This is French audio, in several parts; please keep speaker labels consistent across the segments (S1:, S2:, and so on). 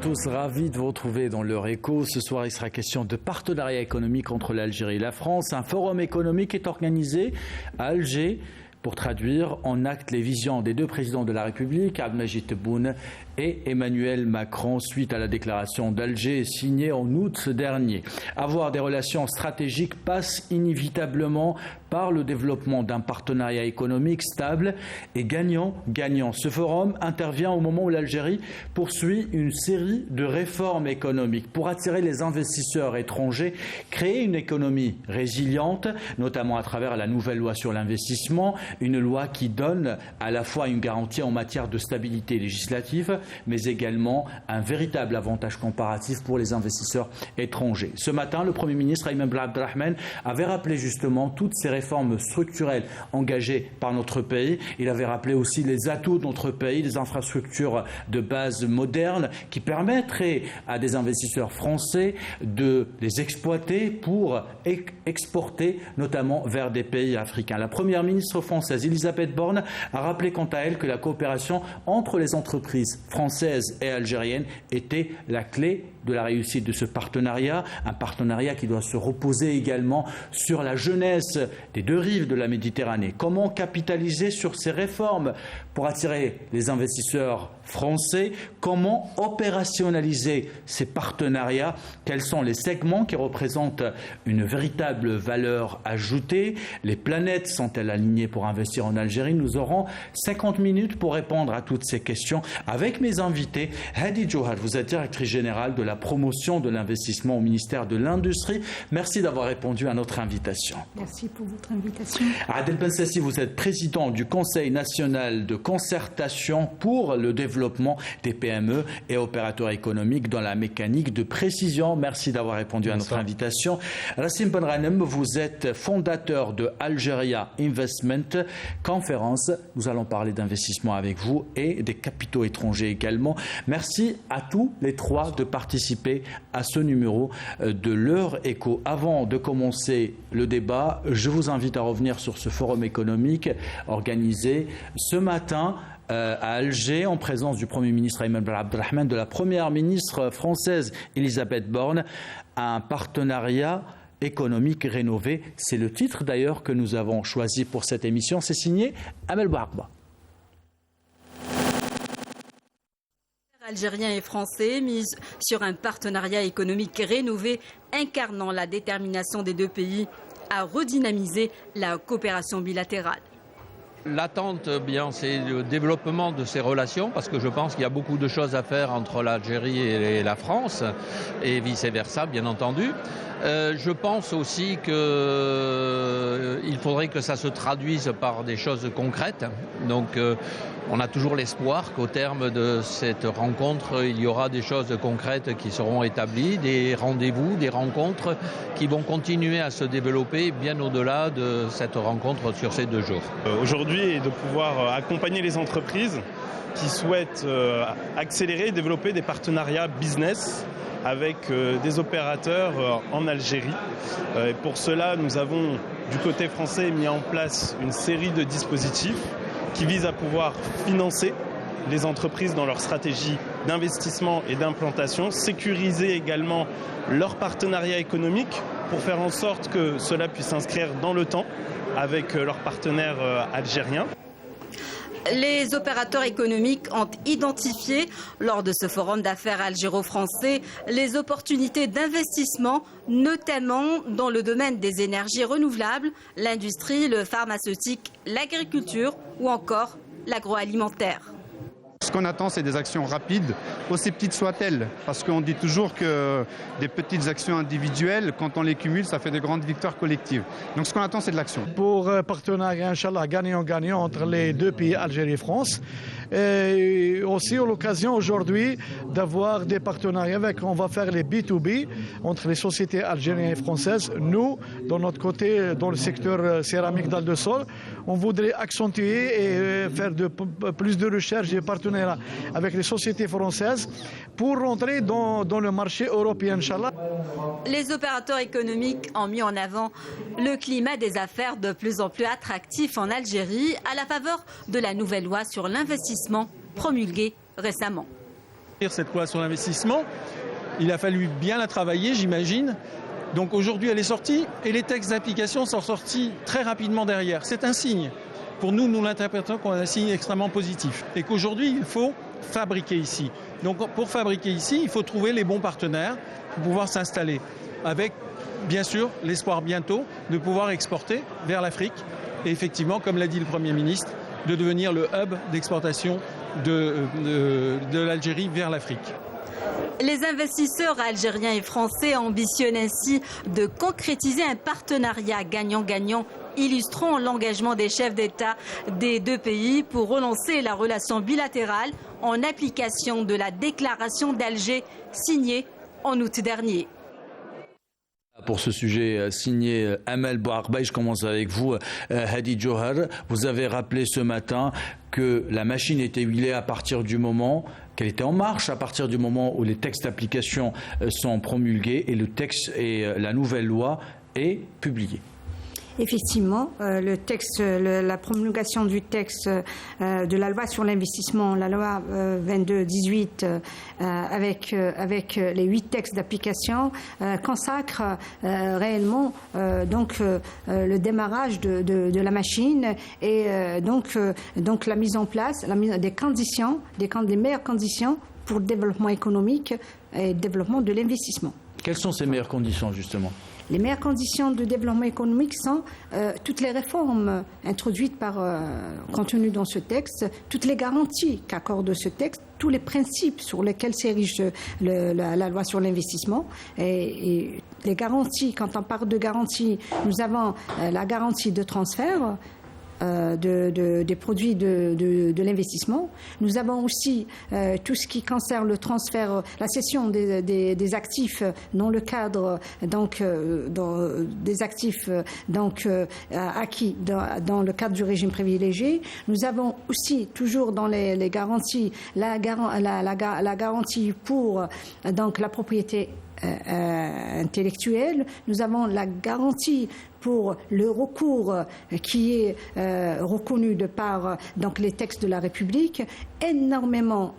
S1: tous, ravi de vous retrouver dans l'heure écho. Ce soir, il sera question de partenariat économique entre l'Algérie et la France. Un forum économique est organisé à Alger pour traduire en actes les visions des deux présidents de la République, Abdelmajid Tebboune et Emmanuel Macron, suite à la déclaration d'Alger signée en août dernier. Avoir des relations stratégiques passe inévitablement par le développement d'un partenariat économique stable et gagnant-gagnant. Ce forum intervient au moment où l'Algérie poursuit une série de réformes économiques pour attirer les investisseurs étrangers, créer une économie résiliente, notamment à travers la nouvelle loi sur l'investissement, une loi qui donne à la fois une garantie en matière de stabilité législative, mais également un véritable avantage comparatif pour les investisseurs étrangers. Ce matin, le Premier ministre Ayman Ben Abdelrahman avait rappelé justement toutes ces réformes structurelles engagées par notre pays. Il avait rappelé aussi les atouts de notre pays, des infrastructures de base modernes qui permettraient à des investisseurs français de les exploiter pour exporter notamment vers des pays africains. La Première ministre française Elisabeth Borne a rappelé quant à elle que la coopération entre les entreprises françaises et algériennes était la clé de la réussite de ce partenariat, un partenariat qui doit se reposer également sur la jeunesse des deux rives de la Méditerranée. Comment capitaliser sur ces réformes pour attirer les investisseurs français? Comment opérationnaliser ces partenariats? Quels sont les segments qui représentent une véritable valeur ajoutée? Les planètes sont-elles alignées pour investir en Algérie? Nous aurons 50 minutes pour répondre à toutes ces questions avec mes invités. Hadi Johar, vous êtes directrice générale de la promotion de l'investissement au ministère de l'Industrie. Merci d'avoir répondu à notre invitation.
S2: Merci pour votre invitation.
S1: Adel Bensassi, vous êtes président du Conseil national de concertation pour le développement des PME et opérateurs économiques dans la mécanique de précision. Merci d'avoir répondu à notre invitation. Rassim Benranem, vous êtes fondateur de Algeria Investment Conference. Nous allons parler d'investissement avec vous et des capitaux étrangers également. Merci à tous les trois de participer à ce numéro de l'heure écho. Avant de commencer le débat, je vous invite à revenir sur ce forum économique organisé ce matin à Alger en présence du Premier ministre Ayman Ben Abdelrahman, de la Première ministre française Elisabeth Borne, un partenariat économique rénové. C'est le titre d'ailleurs que nous avons choisi pour cette émission. C'est signé Amel Bouakba.
S3: Algériens et Français misent sur un partenariat économique rénové incarnant la détermination des deux pays à redynamiser la coopération bilatérale.
S4: L'attente, bien, c'est le développement de ces relations, parce que je pense qu'il y a beaucoup de choses à faire entre l'Algérie et la France, et vice-versa, bien entendu. Je pense aussi qu'il faudrait que ça se traduise par des choses concrètes. Donc, on a toujours l'espoir qu'au terme de cette rencontre, il y aura des choses concrètes qui seront établies, des rendez-vous, des rencontres qui vont continuer à se développer bien au-delà de cette rencontre sur ces 2 jours.
S5: Aujourd'hui, est de pouvoir accompagner les entreprises qui souhaitent accélérer et développer des partenariats business avec des opérateurs en Algérie. Et pour cela, nous avons du côté français mis en place une série de dispositifs qui visent à pouvoir financer les entreprises dans leur stratégie d'investissement et d'implantation, sécuriser également leur partenariat économique pour faire en sorte que cela puisse s'inscrire dans le temps avec leurs partenaires algériens.
S3: Les opérateurs économiques ont identifié, lors de ce forum d'affaires algéro-français, les opportunités d'investissement, notamment dans le domaine des énergies renouvelables, l'industrie, le pharmaceutique, l'agriculture ou encore l'agroalimentaire.
S6: Ce qu'on attend, c'est des actions rapides, aussi petites soient-elles, parce qu'on dit toujours que des petites actions individuelles, quand on les cumule, ça fait de grandes victoires collectives. Donc ce qu'on attend, c'est de l'action.
S7: Pour partenariat, Inch'Allah, gagnant-gagnant entre les deux pays, Algérie et France. Et aussi l'occasion aujourd'hui d'avoir des partenariats avec, on va faire les B2B entre les sociétés algériennes et françaises. Nous, de notre côté, dans le secteur céramique dalle de sol, on voudrait accentuer et faire plus de recherche et partenariats avec les sociétés françaises pour rentrer dans le marché européen, Inch'Allah.
S3: Les opérateurs économiques ont mis en avant le climat des affaires de plus en plus attractif en Algérie à la faveur de la nouvelle loi sur l'investissement promulguée récemment.
S8: Cette loi sur l'investissement, il a fallu bien la travailler, j'imagine. Donc aujourd'hui, elle est sortie et les textes d'application sont sortis très rapidement derrière. C'est un signe. Pour nous, nous l'interprétons comme un signe extrêmement positif. Et qu'aujourd'hui, il faut fabriquer ici. Donc pour fabriquer ici, il faut trouver les bons partenaires pour pouvoir s'installer. Avec, bien sûr, l'espoir bientôt de pouvoir exporter vers l'Afrique. Et effectivement, comme l'a dit le Premier ministre, de devenir le hub d'exportation de l'Algérie vers l'Afrique.
S3: Les investisseurs algériens et français ambitionnent ainsi de concrétiser un partenariat gagnant-gagnant, illustrant l'engagement des chefs d'État des deux pays pour relancer la relation bilatérale en application de la déclaration d'Alger signée en août dernier.
S1: Pour ce sujet signé Amel Bouarbaï, je commence avec vous, Hadi Johar. Vous avez rappelé ce matin que la machine était huilée à partir du moment qu'elle était en marche, à partir du moment où les textes d'application sont promulgués et le texte et la nouvelle loi est publiée.
S2: Effectivement, le texte, la promulgation du texte de la loi sur l'investissement, la loi 22-18, avec les 8 textes d'application, consacre réellement donc le démarrage de la machine et donc la mise en place des conditions, des meilleures conditions pour le développement économique et le développement de l'investissement.
S1: Quelles sont ces meilleures conditions justement ?
S2: Les meilleures conditions de développement économique sont toutes les réformes introduites contenues dans ce texte, toutes les garanties qu'accorde ce texte, tous les principes sur lesquels s'érige la loi sur l'investissement. Et les garanties, quand on parle de garanties, nous avons la garantie de transfert des produits de l'investissement. Nous avons aussi tout ce qui concerne le transfert, la cession des actifs dans le cadre des actifs acquis dans le cadre du régime privilégié. Nous avons aussi toujours dans les garanties la garantie pour donc la propriété intellectuelle. Nous avons la garantie pour le recours qui est reconnu de par donc les textes de la République, énormément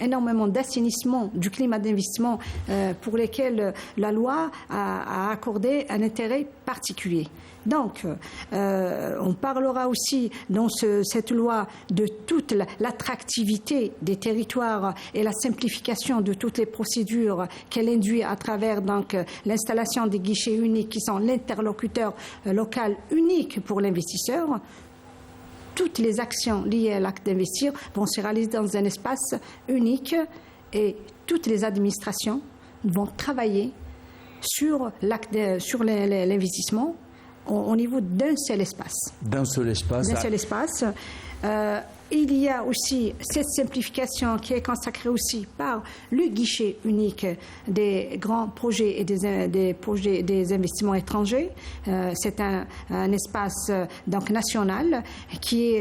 S2: d'assainissement du climat d'investissement pour lesquels la loi a accordé un intérêt particulier. Donc, on parlera aussi dans cette loi de toute l'attractivité des territoires et la simplification de toutes les procédures qu'elle induit à travers donc l'installation des guichets uniques qui sont l'interlocuteur local unique pour l'investisseur. Toutes les actions liées à l'acte d'investir vont se réaliser dans un espace unique et toutes les administrations vont travailler sur l'investissement au niveau d'un seul espace.
S1: D'un seul espace.
S2: Il y a aussi cette simplification qui est consacrée aussi par le guichet unique des grands projets et des investissements étrangers. C'est un espace donc national qui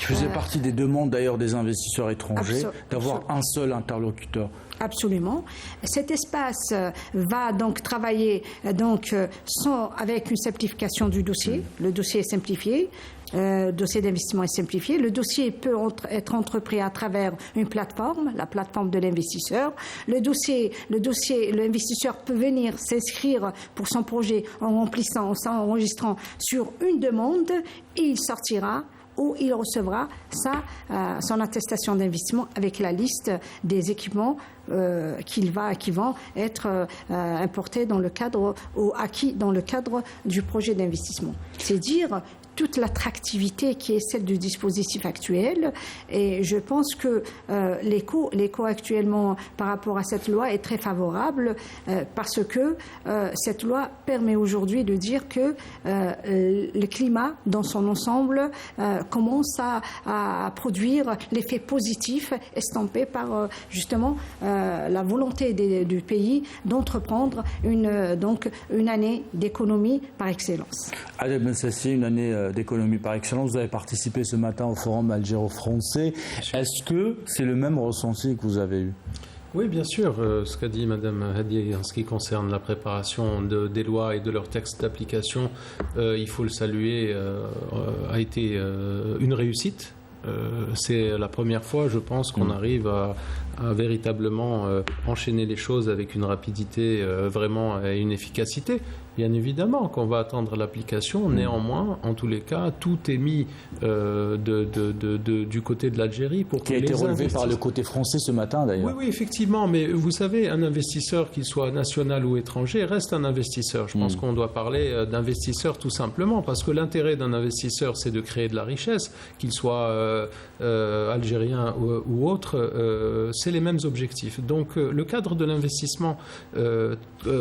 S1: faisait partie des demandes d'ailleurs des investisseurs étrangers d'avoir un seul interlocuteur.
S2: Absolument. Cet espace va donc travailler avec une simplification du dossier. Le dossier est simplifié. Le dossier d'investissement est simplifié. Le dossier peut être entrepris à travers une plateforme, la plateforme de l'investisseur. L'investisseur peut venir s'inscrire pour son projet en enregistrant sur une demande et il sortira où il recevra son attestation d'investissement avec la liste des équipements qui vont être importés dans le cadre ou acquis dans le cadre du projet d'investissement. C'est dire toute l'attractivité qui est celle du dispositif actuel. Et je pense que l'écho actuellement par rapport à cette loi est très favorable parce que cette loi permet aujourd'hui de dire que le climat dans son ensemble commence à produire l'effet positif estampé par justement la volonté du pays d'entreprendre une année d'économie par excellence.
S1: Adel Bensassi, une année d'économie par excellence. Vous avez participé ce matin au forum algéro-français. Est-ce que c'est le même ressenti que vous avez eu ?
S9: Oui, bien sûr. Ce qu'a dit Mme Hadi en ce qui concerne la préparation des lois et de leurs textes d'application, il faut le saluer, a été une réussite C'est la première fois, je pense, qu'on arrive à véritablement enchaîner les choses avec une rapidité vraiment et une efficacité. Bien évidemment qu'on va attendre l'application. Néanmoins, en tous les cas, tout est mis du côté de l'Algérie pour
S1: qui a été relevé par le côté français ce matin d'ailleurs.
S9: Oui, effectivement. Mais vous savez, un investisseur, qu'il soit national ou étranger, reste un investisseur. Je pense qu'on doit parler d'investisseur tout simplement parce que l'intérêt d'un investisseur, c'est de créer de la richesse, qu'il soit algérien ou autre. C'est les mêmes objectifs. Donc, le cadre de l'investissement,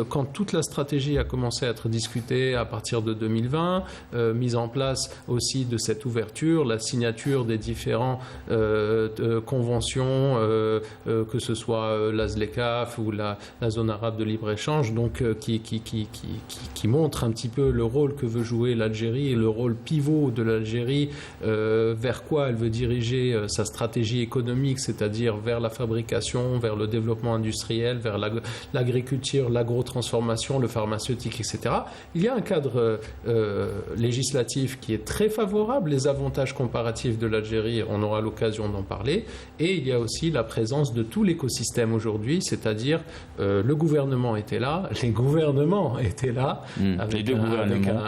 S9: quand toute la stratégie a commencé à être discutée à partir de 2020, mise en place aussi de cette ouverture, la signature des différents conventions, que ce soit la ZLECAf ou la zone arabe de libre-échange, donc qui montre un petit peu le rôle que veut jouer l'Algérie et le rôle pivot de l'Algérie, vers quoi elle veut diriger sa stratégie économique, c'est-à-dire vers la fabrication, vers le développement industriel, vers l'agriculture, l'agrotransformation, le pharmaceutique, etc. Il y a un cadre législatif qui est très favorable, les avantages comparatifs de l'Algérie, on aura l'occasion d'en parler, et il y a aussi la présence de tout l'écosystème aujourd'hui, c'est-à-dire le gouvernement était là, les gouvernements étaient là,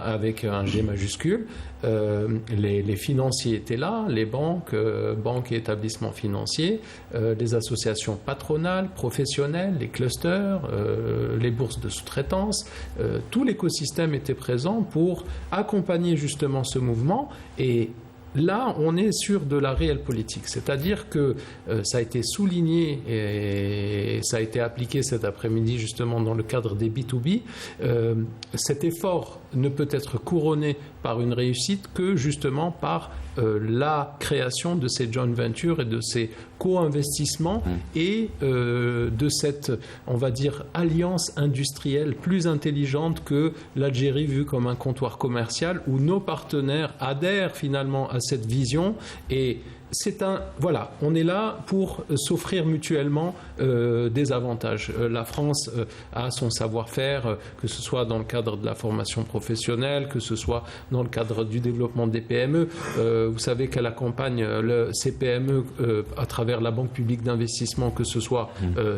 S9: avec un G majuscule, les financiers étaient là, les banques et établissements financiers, les associations patronales, professionnelles, les clusters, les bourses de sous-traitance, tout l'écosystème était présent pour accompagner justement ce mouvement. Et là, on est sur de la réelle politique, c'est-à-dire que ça a été souligné et ça a été appliqué cet après-midi justement dans le cadre des B2B. Cet effort ne peut être couronné par une réussite que justement par la création de ces joint ventures et de ces co-investissements et de cette, on va dire, alliance industrielle plus intelligente que l'Algérie vue comme un comptoir commercial où nos partenaires adhèrent finalement à cette vision et voilà, on est là pour s'offrir mutuellement des avantages. La France a son savoir-faire, que ce soit dans le cadre de la formation professionnelle, que ce soit dans le cadre du développement des PME. Vous savez qu'elle accompagne ces PME à travers la Banque publique d'investissement, que ce soit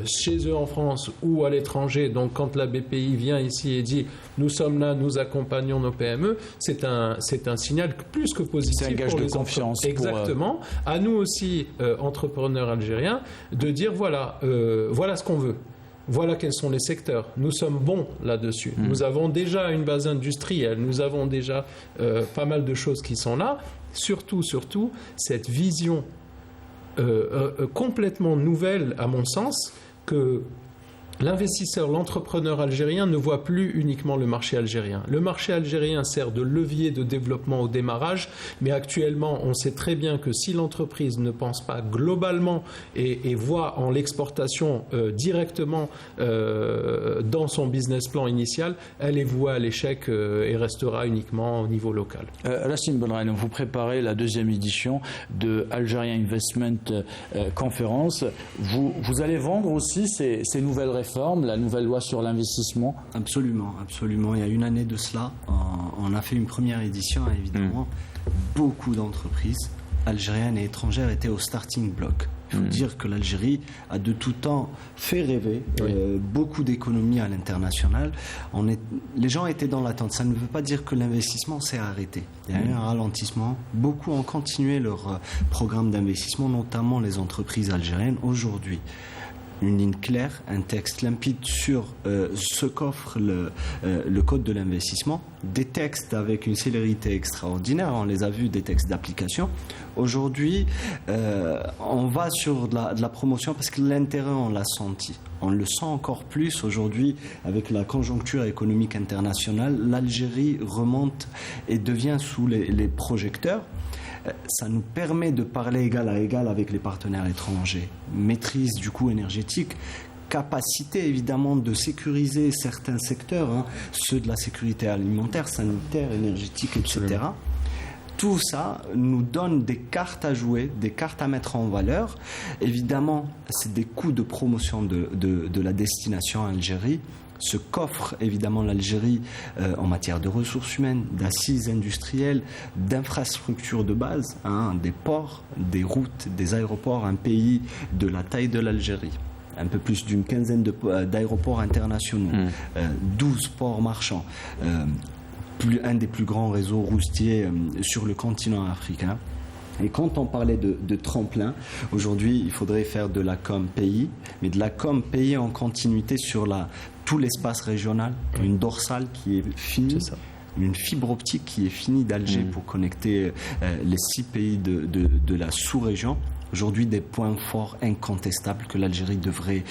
S9: chez eux en France ou à l'étranger. Donc quand la BPI vient ici et dit « nous sommes là, nous accompagnons nos PME », c'est un signal plus que positif.
S1: C'est un gage de confiance.
S9: Exactement. À nous aussi, entrepreneurs algériens, de dire voilà ce qu'on veut. Voilà quels sont les secteurs. Nous sommes bons là-dessus. Nous avons déjà une base industrielle. Nous avons déjà pas mal de choses qui sont là. Surtout, cette vision complètement nouvelle, à mon sens, que l'investisseur, l'entrepreneur algérien ne voit plus uniquement le marché algérien. Le marché algérien sert de levier de développement au démarrage, mais actuellement, on sait très bien que si l'entreprise ne pense pas globalement et voit en l'exportation directement dans son business plan initial, elle est vouée à l'échec et restera uniquement au niveau local.
S1: Racine Benraïn, vous préparez la deuxième édition de Algerian Investment Conference. Vous allez vendre aussi ces nouvelles réformes, la nouvelle loi sur l'investissement?
S10: Absolument. Il y a une année de cela, on a fait une première édition, évidemment. Beaucoup d'entreprises algériennes et étrangères étaient au starting block. Il faut dire que l'Algérie a de tout temps fait rêver beaucoup d'économies à l'international. Les gens étaient dans l'attente. Ça ne veut pas dire que l'investissement s'est arrêté. Il y a eu un ralentissement. Beaucoup ont continué leur programme d'investissement, notamment les entreprises algériennes. Aujourd'hui, une ligne claire, un texte limpide sur ce qu'offre le code de l'investissement, des textes avec une célérité extraordinaire, on les a vus, des textes d'application. Aujourd'hui, on va sur de la promotion parce que l'intérêt, on l'a senti. On le sent encore plus aujourd'hui avec la conjoncture économique internationale. L'Algérie remonte et devient sous les projecteurs. Ça nous permet de parler égal à égal avec les partenaires étrangers. Maîtrise du coût énergétique, capacité évidemment de sécuriser certains secteurs, ceux de la sécurité alimentaire, sanitaire, énergétique, etc. Absolument. Tout ça nous donne des cartes à jouer, des cartes à mettre en valeur. Évidemment, c'est des coûts de promotion de la destination Algérie. ce qu'offre évidemment l'Algérie en matière de ressources humaines, d'assises industrielles, d'infrastructures de base, des ports, des routes, des aéroports, un pays de la taille de l'Algérie. Un peu plus d'une quinzaine d'aéroports internationaux, 12 ports marchands, un des plus grands réseaux routiers sur le continent africain. Et quand on parlait de tremplin, aujourd'hui, il faudrait faire de la com pays, mais de la com pays en continuité sur tout l'espace régional, une dorsale qui est finie. C'est ça. Une fibre optique qui est finie d'Alger pour connecter les 6 pays de la sous-région. Aujourd'hui, des points forts incontestables que l'Algérie devrait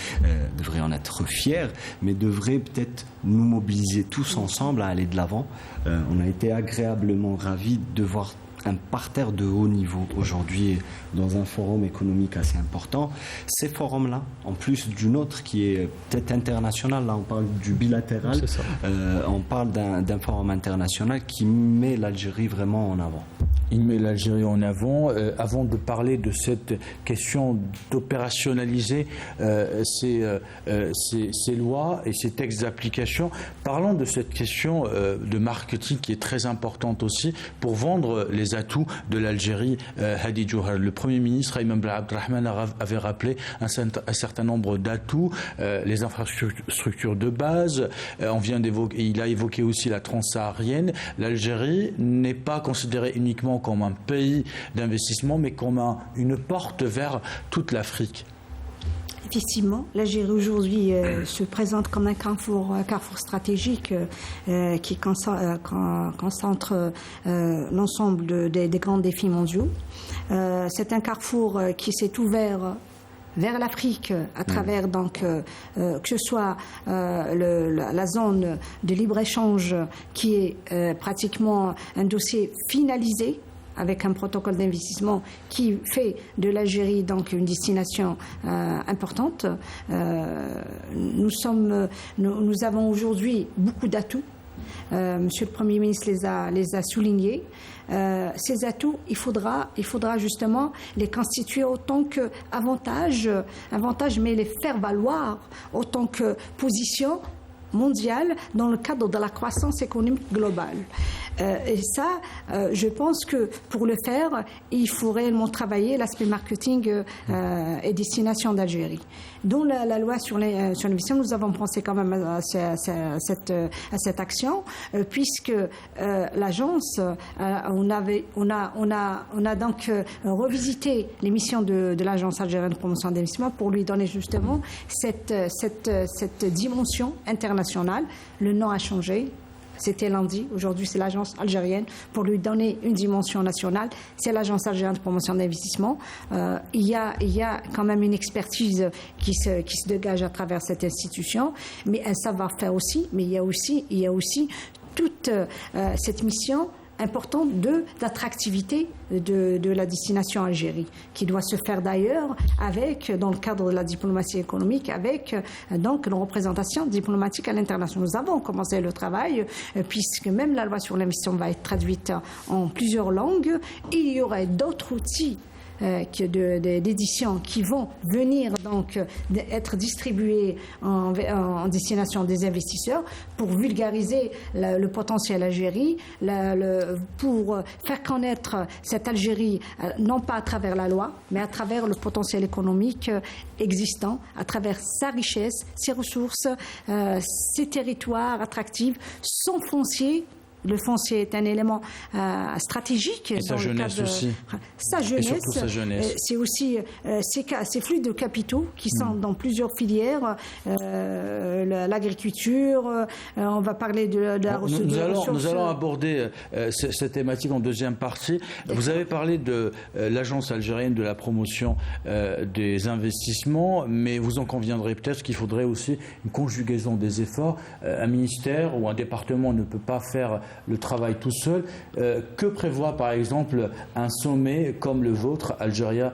S10: en être fière, mais devrait peut-être nous mobiliser tous ensemble à aller de l'avant. On a été agréablement ravis de voir un parterre de haut niveau aujourd'hui dans un forum économique assez important. Ces forums-là, en plus d'une autre qui est peut-être internationale, là on parle du bilatéral, on parle d'un forum international qui met l'Algérie vraiment en avant.
S1: Il met l'Algérie en avant. Avant de parler de cette question d'opérationnaliser ces lois et ces textes d'application, parlons de cette question de marketing qui est très importante aussi pour vendre les atouts de l'Algérie. Hadi Jouhar, le Premier ministre Ayman Ben Abdelrahman avait rappelé un certain nombre d'atouts, les infrastructures de base. Il a évoqué aussi la transsaharienne. L'Algérie n'est pas considérée uniquement comme un pays d'investissement, mais comme une porte vers toute l'Afrique.
S2: Effectivement, l'Algérie aujourd'hui se présente comme un carrefour stratégique qui concentre l'ensemble des grands défis mondiaux. C'est un carrefour qui s'est ouvert vers l'Afrique à travers que ce soit la zone de libre-échange qui est pratiquement un dossier finalisé avec un protocole d'investissement qui fait de l'Algérie donc une destination importante. Nous avons aujourd'hui beaucoup d'atouts. Monsieur le Premier ministre les a soulignés. Ces atouts, il faudra justement les constituer autant qu'avantages, mais les faire valoir autant que position mondiale dans le cadre de la croissance économique globale. Et ça, je pense que pour le faire, il faut réellement travailler l'aspect marketing et destination d'Algérie. Dans la loi sur l'investissement, nous avons pensé quand même à cette action, puisque l'agence, on a donc revisité les missions de l'agence algérienne de promotion d'investissement pour lui donner justement cette dimension internationale. Le nom a changé. C'était lundi, aujourd'hui c'est l'agence algérienne. Pour lui donner une dimension nationale, c'est l'agence algérienne de promotion d'investissement. Il y a quand même une expertise qui se dégage à travers cette institution, mais un savoir-faire aussi. Mais il y a aussi toute cette mission importante d'attractivité de la destination Algérie, qui doit se faire d'ailleurs dans le cadre de la diplomatie économique, avec donc une représentation diplomatique à l'international. Nous avons commencé le travail, puisque même la loi sur l'investissement va être traduite en plusieurs langues. Il y aurait d'autres outils d'édition qui vont venir donc être distribués en destination des investisseurs pour vulgariser le potentiel Algérie, pour faire connaître cette Algérie non pas à travers la loi, mais à travers le potentiel économique existant, à travers sa richesse, ses ressources, ses territoires attractifs, son foncier. Le foncier est un élément stratégique.
S1: Et sa jeunesse aussi.
S2: Sa jeunesse. Et surtout sa jeunesse. C'est aussi ces flux de capitaux qui sont dans plusieurs filières. L'agriculture, on va parler de la ressource.
S1: Nous allons aborder cette thématique en deuxième partie. Vous avez parlé de l'agence algérienne de la promotion des investissements, mais vous en conviendrez peut-être qu'il faudrait aussi une conjugaison des efforts. Un ministère ou un département ne peut pas faire le travail tout seul. Que prévoit par exemple un sommet comme le vôtre, Algeria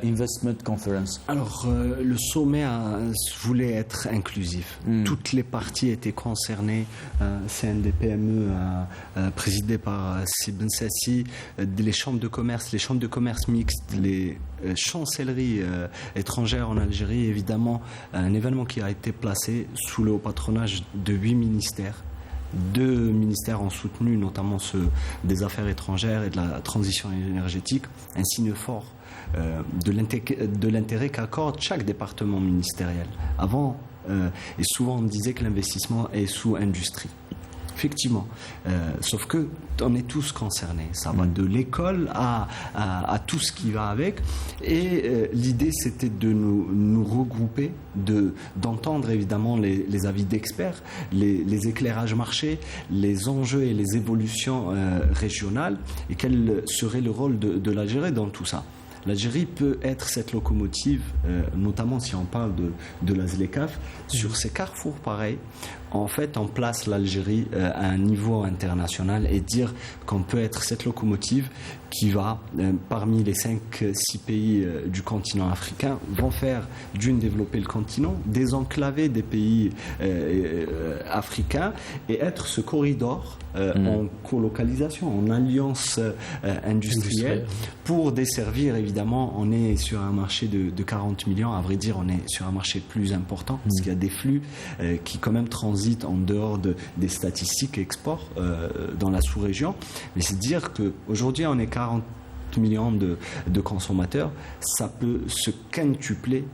S1: Investment Conference?
S10: Alors, le sommet voulait être inclusif. Toutes les parties étaient concernées. CNDPME, présidé par Sibn Sassi, les chambres de commerce mixtes, les chancelleries étrangères en Algérie, évidemment, un événement qui a été placé sous le haut patronage de 8 ministères. 2 ministères ont soutenu, notamment ceux des Affaires étrangères et de la transition énergétique, un signe fort de l'intérêt qu'accorde chaque département ministériel. Avant, et souvent on disait que l'investissement est sous industrie. Effectivement, sauf que on est tous concernés. Ça va de l'école à tout ce qui va avec. Et l'idée, c'était de nous regrouper, d'entendre évidemment les avis d'experts, les éclairages marchés, les enjeux et les évolutions régionales, et quel serait le rôle de l'Algérie dans tout ça. L'Algérie peut être cette locomotive, notamment si on parle de la ZLECAf, sur ces carrefours pareils. En fait, on place l'Algérie à un niveau international et dire qu'on peut être cette locomotive qui va, parmi les 5-6 pays du continent africain, vont faire développer le continent, désenclaver des pays africains et être ce corridor en colocalisation, en alliance industrielle pour desservir, évidemment, on est sur un marché de 40 millions, à vrai dire, on est sur un marché plus important, parce qu'il y a des flux qui quand même transitent en dehors des statistiques export dans la sous-région. Mais c'est dire qu'aujourd'hui, on est 40 millions de consommateurs, ça peut se quintupler.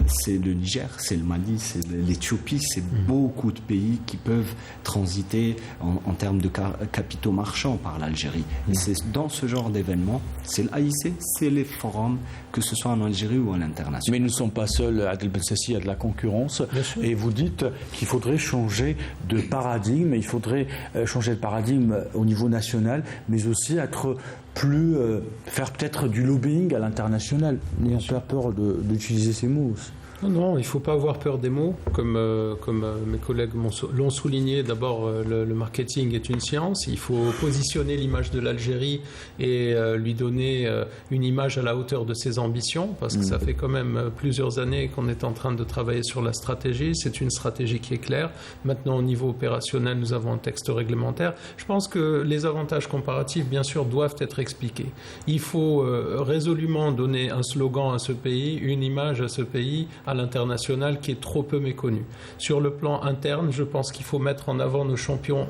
S10: C'est le Niger, c'est le Mali, c'est l'Éthiopie, c'est beaucoup de pays qui peuvent transiter en termes de capitaux marchands par l'Algérie. Et c'est dans ce genre d'événement, c'est l'AIC, c'est les forums, que ce soit en Algérie ou à l'international.
S1: Mais nous ne sommes pas seuls, Adel Bensassi, il y a de la concurrence. Et vous dites qu'il faudrait changer de paradigme, il faudrait changer de paradigme au niveau national, mais aussi être faire peut-être du lobbying à l'international. N'ayons pas peur d'utiliser ces mots.
S9: Non, il ne faut pas avoir peur des mots, comme mes collègues l'ont souligné. D'abord, le marketing est une science. Il faut positionner l'image de l'Algérie et lui donner une image à la hauteur de ses ambitions, parce que ça fait quand même plusieurs années qu'on est en train de travailler sur la stratégie. C'est une stratégie qui est claire. Maintenant, au niveau opérationnel, nous avons un texte réglementaire. Je pense que les avantages comparatifs, bien sûr, doivent être expliqués. Il faut résolument donner un slogan à ce pays, une image à ce pays, à l'international, qui est trop peu méconnu. Sur le plan interne, je pense qu'il faut mettre en avant nos champions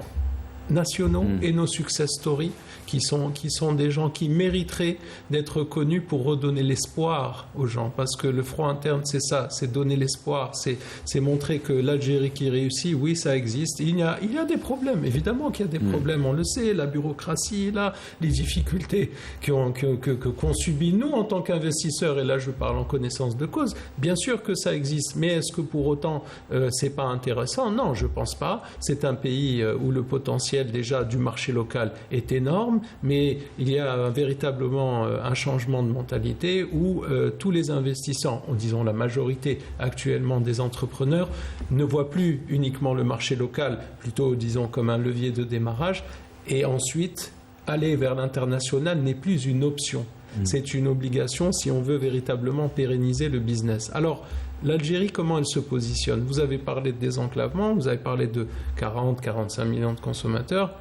S9: nationaux et nos success stories qui sont des gens qui mériteraient d'être connus pour redonner l'espoir aux gens, parce que le front interne, c'est ça, c'est donner l'espoir, c'est montrer que l'Algérie qui réussit, oui, ça existe. Il y a des problèmes, évidemment qu'il y a des problèmes, on le sait, la bureaucratie, là, les difficultés qu'on subit nous en tant qu'investisseurs, et là je parle en connaissance de cause, bien sûr que ça existe, mais est-ce que pour autant c'est pas intéressant? Non, je pense pas. C'est un pays où le potentiel déjà du marché local est énorme, mais il y a véritablement un changement de mentalité où tous les investisseurs, disons la majorité actuellement des entrepreneurs, ne voient plus uniquement le marché local, plutôt disons comme un levier de démarrage, et ensuite aller vers l'international n'est plus une option. C'est une obligation si on veut véritablement pérenniser le business. Alors, l'Algérie, comment elle se positionne? Vous avez parlé de désenclavement, vous avez parlé de 40-45 millions de consommateurs.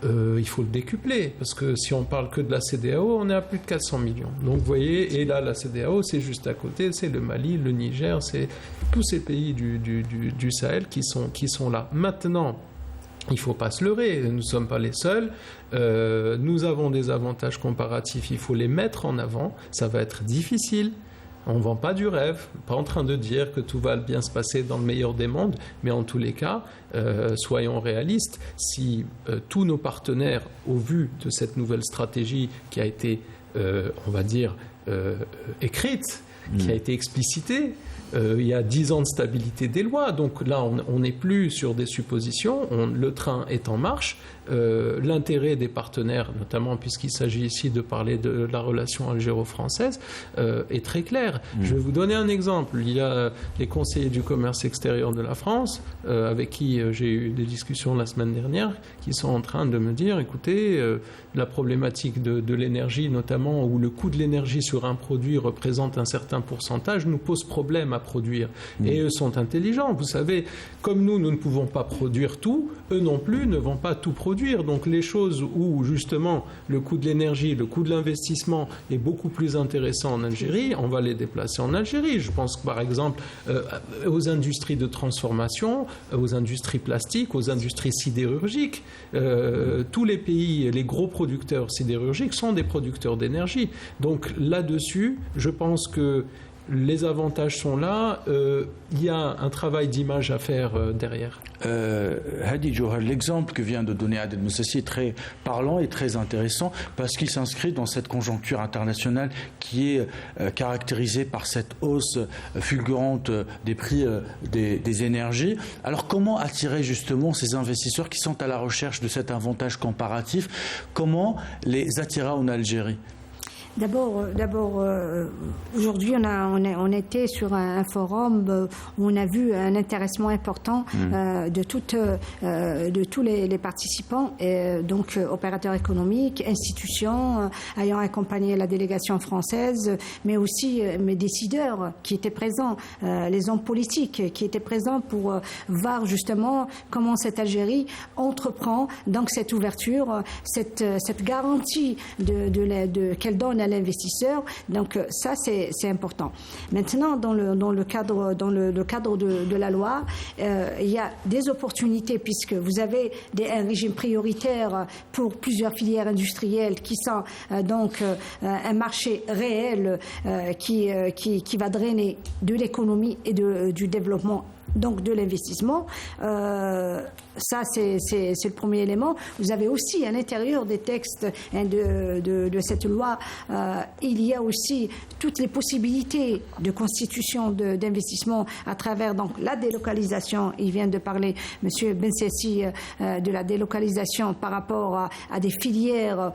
S9: Il faut le décupler, parce que si on parle que de la CEDEAO, on est à plus de 400 millions. Donc vous voyez, et là la CEDEAO, c'est juste à côté, c'est le Mali, le Niger, c'est tous ces pays du Sahel qui sont là. Maintenant, il ne faut pas se leurrer, nous ne sommes pas les seuls, nous avons des avantages comparatifs, il faut les mettre en avant, ça va être difficile. On ne vend pas du rêve, pas en train de dire que tout va bien se passer dans le meilleur des mondes, mais en tous les cas, soyons réalistes, si tous nos partenaires, au vu de cette nouvelle stratégie qui a été, on va dire, écrite, qui a été explicitée, il y a 10 ans de stabilité des lois. Donc là, on n'est plus sur des suppositions. Le train est en marche. L'intérêt des partenaires, notamment puisqu'il s'agit ici de parler de la relation algéro-française, est très clair. Je vais vous donner un exemple. Il y a les conseillers du commerce extérieur de la France, avec qui j'ai eu des discussions la semaine dernière, qui sont en train de me dire, écoutez, la problématique de l'énergie, notamment où le coût de l'énergie sur un produit représente un certain pourcentage, nous pose problème à produire. Et eux sont intelligents. Vous savez, comme nous ne pouvons pas produire tout, eux non plus ne vont pas tout produire. Donc les choses où justement le coût de l'énergie, le coût de l'investissement est beaucoup plus intéressant en Algérie, on va les déplacer en Algérie. Je pense par exemple aux industries de transformation, aux industries plastiques, aux industries sidérurgiques. Tous les pays, les gros producteurs sidérurgiques sont des producteurs d'énergie. Donc là-dessus, je pense que les avantages sont là. Il y a un travail d'image à faire derrière.
S1: Hadi Johar, l'exemple que vient de donner Adel Moussassi est très parlant et très intéressant parce qu'il s'inscrit dans cette conjoncture internationale qui est caractérisée par cette hausse fulgurante des prix des énergies. Alors comment attirer justement ces investisseurs qui sont à la recherche de cet avantage comparatif? Comment les attirer en Algérie?
S2: D'abord, aujourd'hui, on était sur un forum où on a vu un intéressement important de tous les participants, donc opérateurs économiques, institutions ayant accompagné la délégation française, mais aussi mes décideurs qui étaient présents, les hommes politiques qui étaient présents pour voir justement comment cette Algérie entreprend donc cette ouverture, cette garantie qu'elle donne à l'investisseur. Donc ça c'est important. Maintenant dans le cadre de la loi, il y a des opportunités puisque vous avez un régime prioritaire pour plusieurs filières industrielles qui sont donc un marché réel qui va drainer de l'économie et du développement, donc de l'investissement. Ça, c'est le premier élément. Vous avez aussi à l'intérieur des textes de cette loi, il y a aussi toutes les possibilités de constitution d'investissement à travers donc la délocalisation. Il vient de parler, M. Bensessi, de la délocalisation par rapport à des filières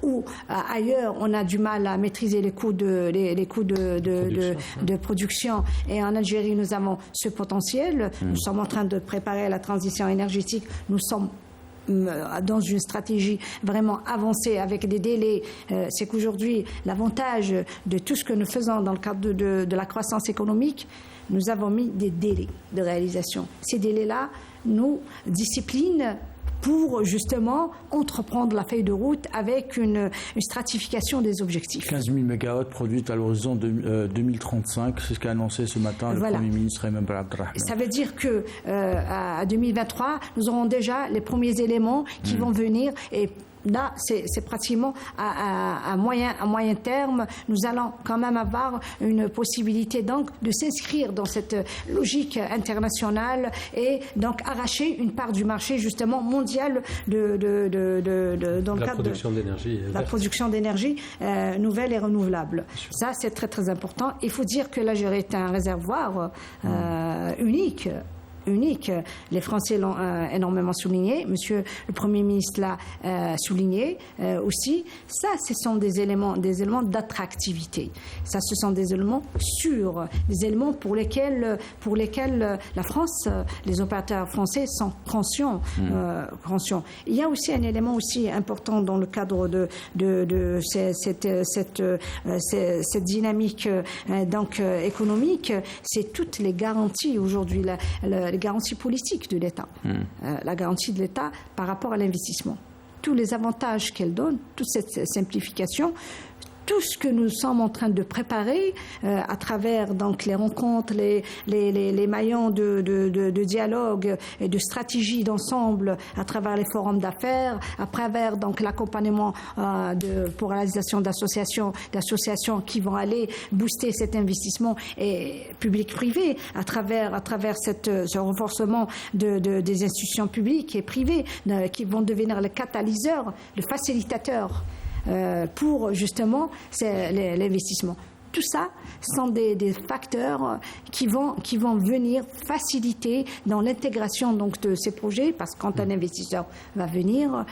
S2: où ailleurs on a du mal à maîtriser les coûts de production. Et en Algérie, nous avons ce potentiel. Nous sommes en train de préparer la transition énergétique. Nous sommes dans une stratégie vraiment avancée avec des délais. C'est qu'aujourd'hui, l'avantage de tout ce que nous faisons dans le cadre de la croissance économique, nous avons mis des délais de réalisation. Ces délais-là nous disciplinent pour justement entreprendre la feuille de route avec une stratification des objectifs.
S1: 15 000 mégawatts produites à l'horizon 2035, c'est ce qu'a annoncé ce matin le Premier ministre Ayman Ben Abdelrahman.
S2: Ça veut dire que à 2023, nous aurons déjà les premiers éléments qui vont venir et là, c'est pratiquement à moyen terme. Nous allons quand même avoir une possibilité donc de s'inscrire dans cette logique internationale et donc arracher une part du marché justement mondial dans le cadre de la production d'énergie nouvelle et renouvelable. Ça, c'est très très important. Il faut dire que l'Algérie est un réservoir unique. Les Français l'ont énormément souligné. Monsieur le Premier ministre l'a souligné aussi. Ça, ce sont des éléments d'attractivité. Ça, ce sont des éléments sûrs, des éléments pour lesquels la France, les opérateurs français sont conscients. Il y a aussi un élément aussi important dans le cadre de cette dynamique donc économique. C'est toutes les garanties aujourd'hui. Les garanties politiques de l'État, la garantie de l'État par rapport à l'investissement. Tous les avantages qu'elle donne, toute cette simplification, tout ce que nous sommes en train de préparer à travers donc les rencontres, les maillons de dialogue et de stratégie d'ensemble, à travers les forums d'affaires, à travers donc l'accompagnement pour réalisation d'associations qui vont aller booster cet investissement et public-privé à travers ce renforcement des institutions publiques et privées qui vont devenir le catalyseur, le facilitateur pour justement l'investissement. Tout ça sont des facteurs qui vont venir faciliter dans l'intégration donc de ces projets, parce que quand un investisseur va venir,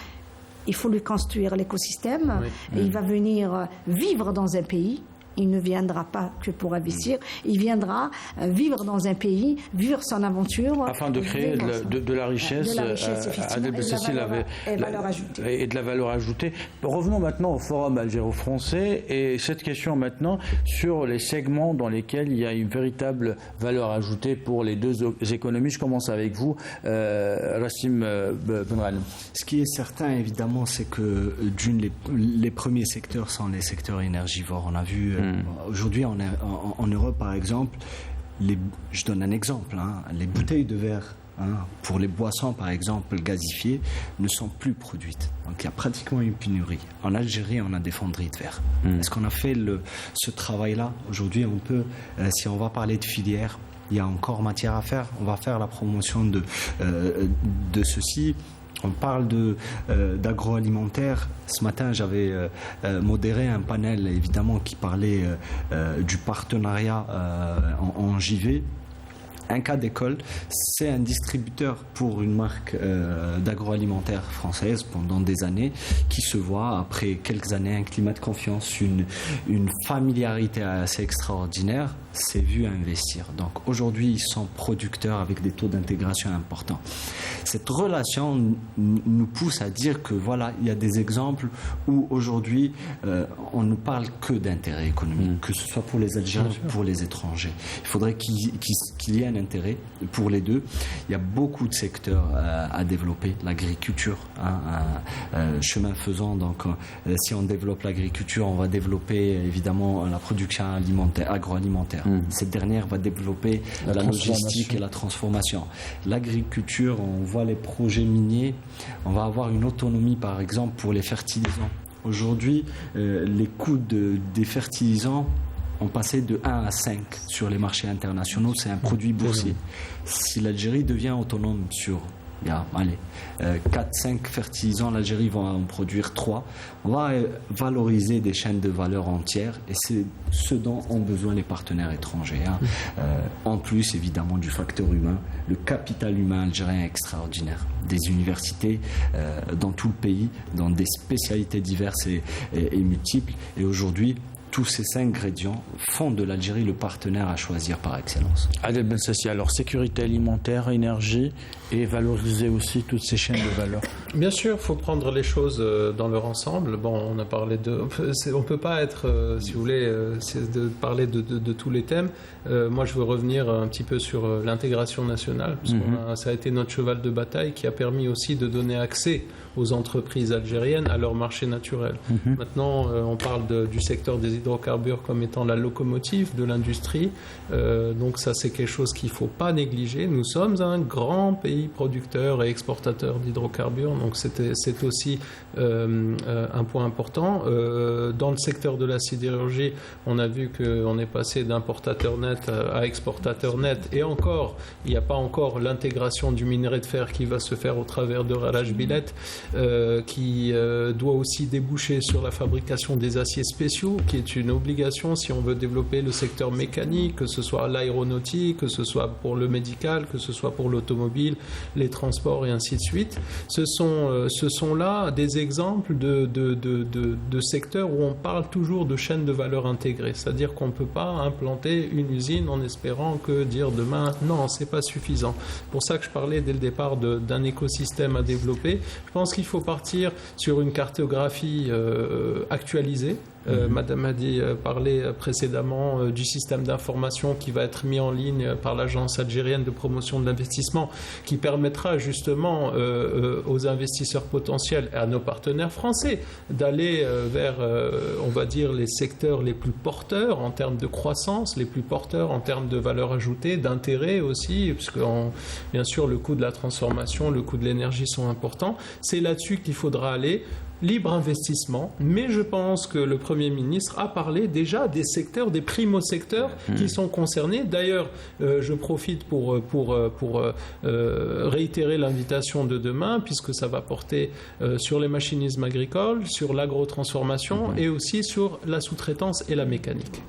S2: il faut lui construire l'écosystème, et il va venir vivre dans un pays. Il ne viendra pas que pour investir, il viendra vivre dans un pays, vivre son aventure.
S1: Afin de créer de la richesse,
S2: et
S1: de la valeur ajoutée. Revenons maintenant au Forum algéro-français, et cette question maintenant sur les segments dans lesquels il y a une véritable valeur ajoutée pour les deux économies. Je commence avec vous, Rassim Benran.
S10: Ce qui est certain, évidemment, c'est que les premiers secteurs sont les secteurs énergivores. On a vu aujourd'hui en Europe, par exemple, je donne un exemple, les bouteilles de verre pour les boissons, par exemple, gazifiées, ne sont plus produites. Donc il y a pratiquement une pénurie. En Algérie, on a des fonderies de verre. Est-ce qu'on a fait ce travail-là? Aujourd'hui, on peut, si on va parler de filière, il y a encore matière à faire. On va faire la promotion de ceci. On parle d'agroalimentaire. Ce matin, j'avais modéré un panel, évidemment, qui parlait du partenariat en JV. Un cas d'école, c'est un distributeur pour une marque d'agroalimentaire française pendant des années, qui se voit, après quelques années, un climat de confiance, une familiarité assez extraordinaire, s'est vu investir. Donc aujourd'hui, ils sont producteurs avec des taux d'intégration importants. Cette relation nous pousse à dire que voilà, il y a des exemples où aujourd'hui, on ne parle que d'intérêt économique, que ce soit pour les Algériens ou pour les étrangers. Il faudrait qu'il y ait un intérêt pour les deux. Il y a beaucoup de secteurs à développer. L'agriculture, chemin faisant, donc si on développe l'agriculture, on va développer évidemment la production agroalimentaire. Cette dernière va développer la logistique et la transformation. L'agriculture, on voit les projets miniers, on va avoir une autonomie par exemple pour les fertilisants. Aujourd'hui, les coûts des fertilisants ont passé de 1 à 5 sur les marchés internationaux. C'est un produit boursier. Si l'Algérie devient autonome sur 4-5 fertilisants, l'Algérie va en produire 3. On va valoriser des chaînes de valeur entières, et c'est ce dont ont besoin les partenaires étrangers. En plus, évidemment, du facteur humain. Le capital humain algérien est extraordinaire. Des universités dans tout le pays, dans des spécialités diverses et multiples. Et aujourd'hui, tous ces ingrédients font de l'Algérie le partenaire à choisir par excellence.
S1: Adel Bensassi, alors sécurité alimentaire, énergie, et valoriser aussi toutes ces chaînes de valeur.
S9: Bien sûr, il faut prendre les choses dans leur ensemble. Bon, on a parlé on ne peut pas être, si vous voulez, parler de tous les thèmes. Moi, je veux revenir un petit peu sur l'intégration nationale, parce ça a été notre cheval de bataille qui a permis aussi de donner accès aux entreprises algériennes à leur marché naturel. Maintenant, on parle du secteur des hydrocarbures comme étant la locomotive de l'industrie. Donc ça, c'est quelque chose qu'il ne faut pas négliger. Nous sommes un grand pays producteur et exportateur d'hydrocarbures, donc c'est aussi un point important. Dans le secteur de la sidérurgie, on a vu qu'on est passé d'importateur net à exportateur net, et encore, il n'y a pas encore l'intégration du minerai de fer qui va se faire au travers de Ralaj Billet, qui doit aussi déboucher sur la fabrication des aciers spéciaux, qui est une obligation si on veut développer le secteur mécanique, que ce soit l'aéronautique, que ce soit pour le médical, que ce soit pour l'automobile, les transports et ainsi de suite. Ce sont là des exemples de secteurs où on parle toujours de chaîne de valeur intégrée, c'est-à-dire qu'on ne peut pas implanter une usine en espérant que dire demain, non, c'est pas suffisant. C'est pour ça que je parlais dès le départ d'un écosystème à développer. Je pense qu'il faut partir sur une cartographie actualisée. Madame Hadi parlait précédemment du système d'information qui va être mis en ligne par l'Agence algérienne de promotion de l'investissement, qui permettra justement aux investisseurs potentiels et à nos partenaires français d'aller vers, on va dire, les secteurs les plus porteurs en termes de croissance, les plus porteurs en termes de valeur ajoutée, d'intérêt aussi, puisque bien sûr le coût de la transformation, le coût de l'énergie sont importants. C'est là-dessus qu'il faudra aller. Libre investissement, mais je pense que le Premier ministre a parlé déjà des secteurs, des primo-secteurs qui sont concernés. D'ailleurs, je profite pour réitérer l'invitation de demain, puisque ça va porter sur les machinismes agricoles, sur l'agrotransformation et aussi sur la sous-traitance et la mécanique.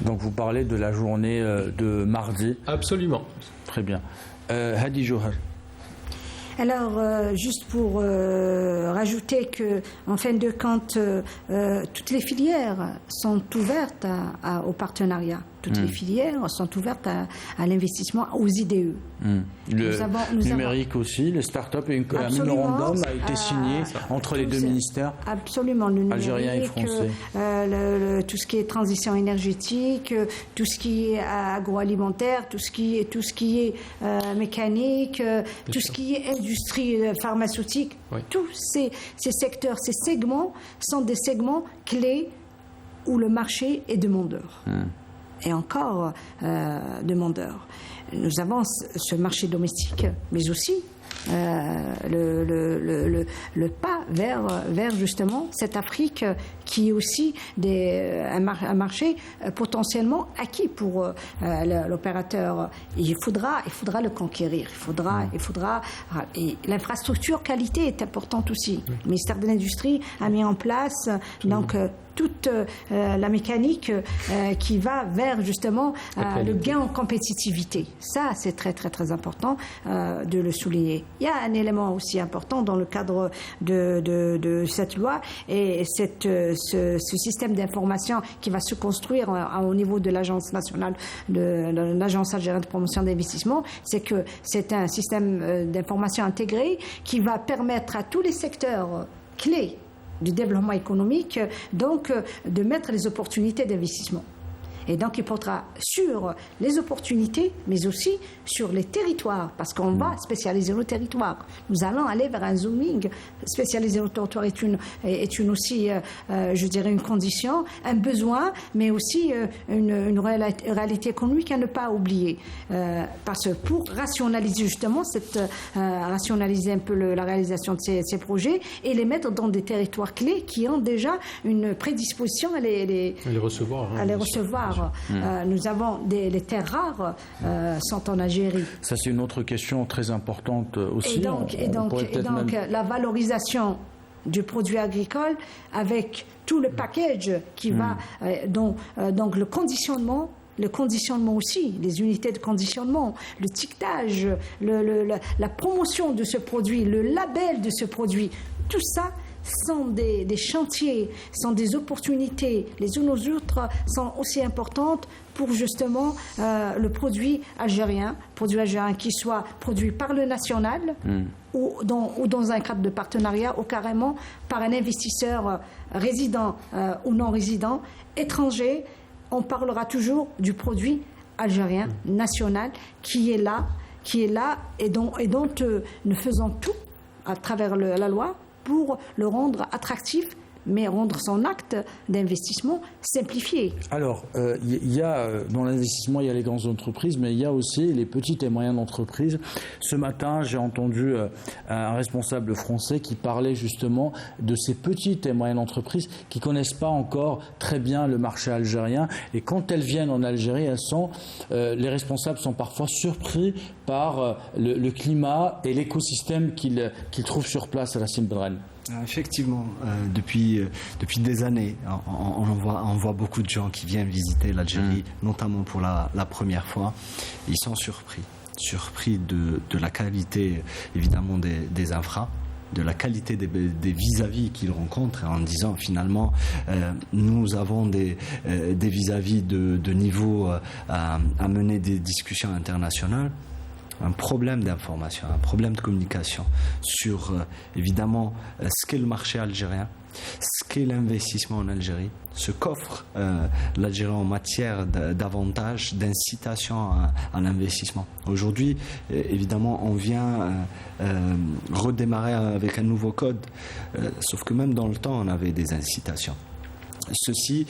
S1: Donc vous parlez de la journée de mardi.
S9: Absolument.
S1: Très bien. Hadi Johar.
S2: Alors, juste pour rajouter que, en fin de compte, toutes les filières sont ouvertes au partenariat. Toutes les filières sont ouvertes à l'investissement, aux IDE.
S1: Le numérique aussi, les startups, un mémorandum a été signé entre les deux ministères.
S2: Absolument, le numérique,
S1: algérien et français.
S2: Tout ce qui est transition énergétique, tout ce qui est agroalimentaire, tout ce qui est mécanique, tout ce qui est industrie pharmaceutique. Oui. Tous ces secteurs, ces segments sont des segments clés où le marché est demandeur. Et encore demandeur. Nous avons ce marché domestique, mais aussi le pas vers justement cette Afrique qui est aussi un marché potentiellement acquis pour l'opérateur. Il faudra le conquérir. Et l'infrastructure qualité est importante aussi. Le ministère de l'Industrie a mis en place donc toute la mécanique qui va vers justement le gain en compétitivité. Ça, c'est très très très important de le souligner. Il y a un élément aussi important dans le cadre de cette loi et ce système d'information qui va se construire au niveau de l'Agence nationale, de l'Agence algérienne de promotion d'investissement, c'est que c'est un système d'information intégré qui va permettre à tous les secteurs clés du développement économique, donc de mettre les opportunités d'investissement. Et donc, il portera sur les opportunités, mais aussi sur les territoires, parce qu'on va spécialiser nos territoires. Nous allons aller vers un zooming. Spécialiser nos territoires est une aussi, je dirais, une condition, un besoin, mais aussi une réalité économique à ne pas oublier. Parce que pour rationaliser justement rationaliser un peu la réalisation de ces projets et les mettre dans des territoires clés qui ont déjà une prédisposition à les recevoir. Nous avons les terres rares sont en Algérie.
S1: Ça, c'est une autre question très importante aussi.
S2: Et donc la valorisation du produit agricole avec tout le package qui va, donc le conditionnement aussi, les unités de conditionnement, le tiquetage, la promotion de ce produit, le label de ce produit, tout ça sont des chantiers, sont des opportunités. Les unes aux autres sont aussi importantes pour justement le produit algérien qui soit produit par le national ou dans un cadre de partenariat ou carrément par un investisseur résident ou non résident, étranger. On parlera toujours du produit algérien national qui est là et dont nous faisons tout à travers la loi pour le rendre attractif, mais rendre son acte d'investissement simplifié.
S1: Alors, il y a dans l'investissement, il y a les grandes entreprises, mais il y a aussi les petites et moyennes entreprises. Ce matin, j'ai entendu un responsable français qui parlait justement de ces petites et moyennes entreprises qui ne connaissent pas encore très bien le marché algérien. Et quand elles viennent en Algérie, les responsables sont parfois surpris par le climat et l'écosystème qu'ils trouvent sur place à la Simbren.
S10: Effectivement, depuis des années, on voit beaucoup de gens qui viennent visiter l'Algérie, notamment pour la première fois. Ils sont surpris de la qualité, évidemment, des infras, de la qualité des vis-à-vis qu'ils rencontrent, en disant finalement nous avons des vis-à-vis de niveau à mener des discussions internationales. Un problème d'information, un problème de communication sur évidemment ce qu'est le marché algérien, ce qu'est l'investissement en Algérie, ce qu'offre l'Algérie en matière d'avantages, d'incitation à l'investissement. Aujourd'hui, évidemment, on vient redémarrer avec un nouveau code, sauf que même dans le temps, on avait des incitations. Ceci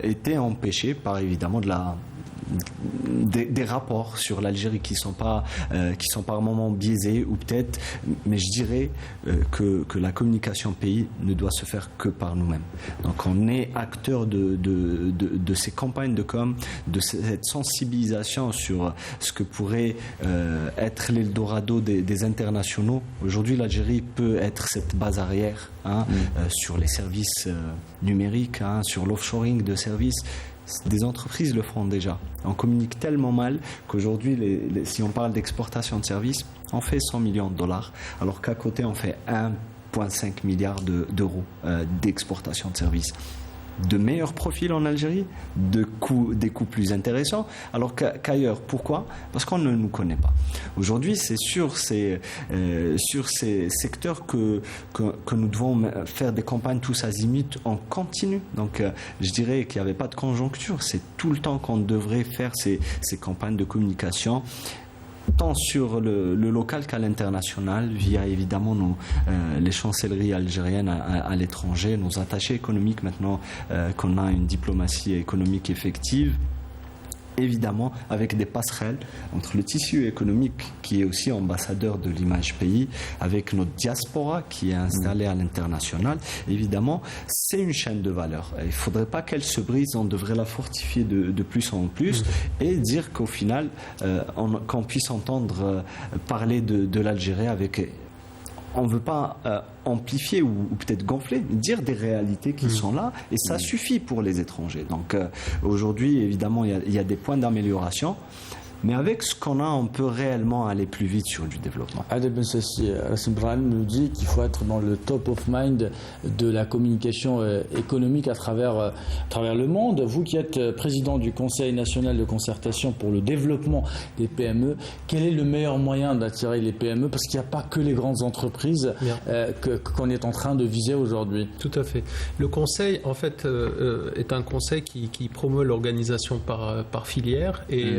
S10: était empêché par évidemment des rapports sur l'Algérie qui sont par moments biaisés ou peut-être, mais je dirais que la communication pays ne doit se faire que par nous-mêmes. Donc on est acteur de ces campagnes de com, de cette sensibilisation sur ce que pourrait être l'Eldorado des internationaux. Aujourd'hui, l'Algérie peut être cette base arrière sur les services numériques, sur l'offshoring de services. Des entreprises le font déjà. On communique tellement mal qu'aujourd'hui, si on parle d'exportation de services, on fait 100 millions de dollars, alors qu'à côté, on fait 1,5 milliard d'euros d'exportation de services. De meilleurs profils en Algérie, des coûts plus intéressants, alors qu'ailleurs. Pourquoi ? Parce qu'on ne nous connaît pas. Aujourd'hui, c'est sur ces secteurs que nous devons faire des campagnes tous azimuts en continu. Donc, je dirais qu'il n'y avait pas de conjoncture. C'est tout le temps qu'on devrait faire ces campagnes de communication, tant sur le local qu'à l'international, via évidemment les chancelleries algériennes à l'étranger, nos attachés économiques maintenant qu'on a une diplomatie économique effective. Évidemment, avec des passerelles entre le tissu économique qui est aussi ambassadeur de l'image pays, avec notre diaspora qui est installée à l'international. Évidemment, c'est une chaîne de valeur. Il ne faudrait pas qu'elle se brise, on devrait la fortifier de plus en plus et dire qu'au final, qu'on puisse entendre parler de l'Algérie avec... On ne veut pas amplifier ou peut-être gonfler, dire des réalités qui sont là, et ça suffit pour les étrangers. Donc aujourd'hui, évidemment, il y a des points d'amélioration, mais avec ce qu'on a, on peut réellement aller plus vite sur du développement.
S1: Adel Bensassi, Rassim Brahim nous dit qu'il faut être dans le top of mind de la communication économique à travers le monde. Vous qui êtes président du Conseil national de concertation pour le développement des PME, quel est le meilleur moyen d'attirer les PME ? Parce qu'il n'y a pas que les grandes entreprises qu'on est en train de viser aujourd'hui.
S9: Tout à fait. Le Conseil, en fait, est un conseil qui promeut l'organisation par filière et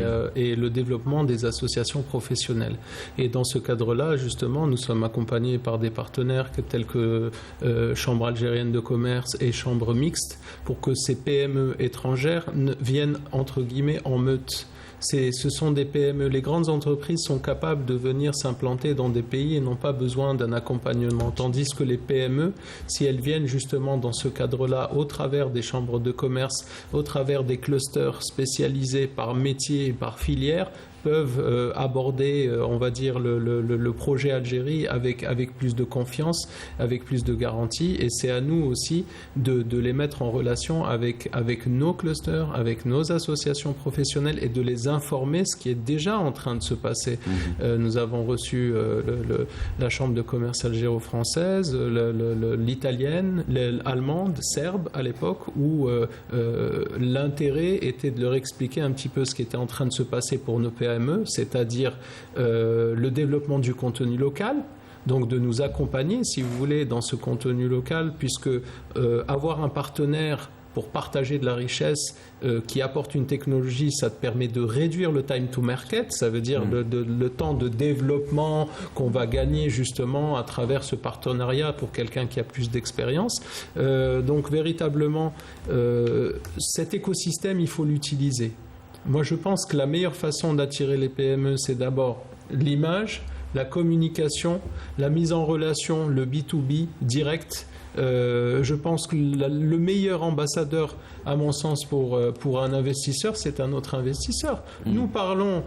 S9: le développement des associations professionnelles. Et dans ce cadre-là, justement, nous sommes accompagnés par des partenaires tels que Chambre algérienne de commerce et Chambre mixte pour que ces PME étrangères viennent, entre guillemets, en meute. Ce sont des PME. Les grandes entreprises sont capables de venir s'implanter dans des pays et n'ont pas besoin d'un accompagnement. Tandis que les PME, si elles viennent justement dans ce cadre-là, au travers des chambres de commerce, au travers des clusters spécialisés par métier et par filière, peuvent aborder, on va dire, le projet Algérie avec plus de confiance, avec plus de garantie. Et c'est à nous aussi de les mettre en relation avec nos clusters, avec nos associations professionnelles et de les informer ce qui est déjà en train de se passer. Nous avons reçu la chambre de commerce algéro-française, l'italienne, l'allemande, serbe à l'époque, où l'intérêt était de leur expliquer un petit peu ce qui était en train de se passer pour nos PME, c'est-à-dire le développement du contenu local, donc de nous accompagner, si vous voulez, dans ce contenu local, puisque avoir un partenaire pour partager de la richesse qui apporte une technologie, ça te permet de réduire le time to market, ça veut dire le temps de développement qu'on va gagner justement à travers ce partenariat pour quelqu'un qui a plus d'expérience. Donc véritablement, cet écosystème, il faut l'utiliser. Moi, je pense que la meilleure façon d'attirer les PME, c'est d'abord l'image, la communication, la mise en relation, le B2B direct. Je pense que le meilleur ambassadeur, à mon sens, pour un investisseur, c'est un autre investisseur. Nous parlons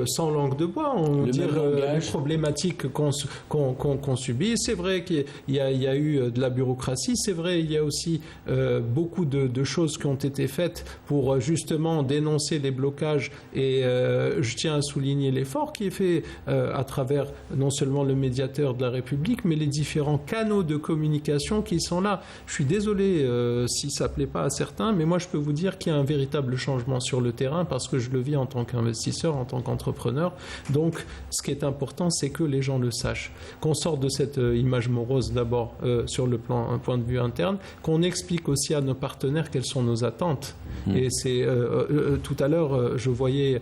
S9: sans langue de bois, on dit les problématiques qu'on subit. C'est vrai qu'il y a eu de la bureaucratie, c'est vrai il y a aussi beaucoup de choses qui ont été faites pour justement dénoncer les blocages et je tiens à souligner l'effort qui est fait à travers non seulement le médiateur de la République, mais les différents canaux de communication qui sont là. Je suis désolé si ça ne plaît pas à certains, mais moi je peux vous dire qu'il y a un véritable changement sur le terrain parce que je le vis en tant qu'investisseur, en tant qu'entrepreneur. Donc ce qui est important, c'est que les gens le sachent. Qu'on sorte de cette image morose d'abord sur un point de vue interne, qu'on explique aussi à nos partenaires quelles sont nos attentes. Et c'est tout à l'heure, je voyais